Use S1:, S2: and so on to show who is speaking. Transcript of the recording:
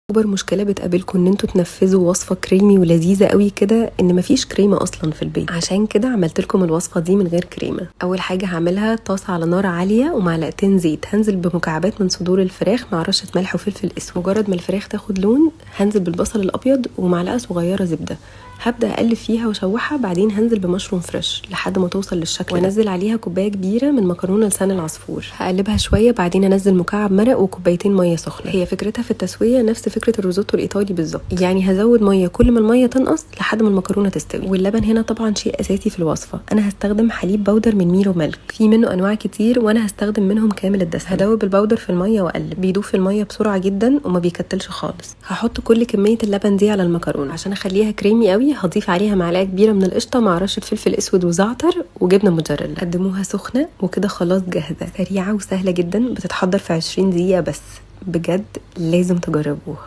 S1: اكبر مشكله بتقابلكم ان انتوا تنفذوا وصفه كريمي ولذيذه قوي كده ان مفيش كريمه اصلا في البيت. عشان كده عملت لكم الوصفه دي من غير كريمه. اول حاجه هعملها طاسه على نار عاليه ومعلقتين زيت، هنزل بمكعبات من صدور الفراخ مع رشه ملح وفلفل اسود. مجرد ما الفراخ تاخد لون هنزل بالبصل الابيض ومعلقه صغيره زبده، هبدا اقلب فيها واشوحها. بعدين هنزل بمشروم فريش لحد ما توصل للشكل وانزل عليها كوبايه كبيره من مكرونه لسان العصفور، هقلبها شويه. بعدين انزل مكعب مرق وكوبايتين ميه سخنه. هي فكرتها في التسويه نفس فكره الروزوتو الايطالي بالظبط، يعني هزود ميه كل ما الميه تنقص لحد ما المكرونه تستوي. واللبن هنا طبعا شيء اساسي في الوصفه. انا هستخدم حليب بودر من ميرو ميلك، في منه انواع كتير وانا هستخدم منهم كامل الدسم. هدوب البودر في الميه واقلب، بيدوب في الميه بسرعه جدا وما بيكتلش خالص. هحط كل كميه اللبن دي على المكرونه. عشان اخليها كريمي قوي هضيف عليها معلقه كبيره من القشطه مع رشه فلفل اسود وزعتر وجبنه موتزاريلا. قدموها سخنه وكده خلاص جاهزه، سريعه وسهله جدا، بتتحضر في 20 دقيقه بس. بجد لازم تجربوها.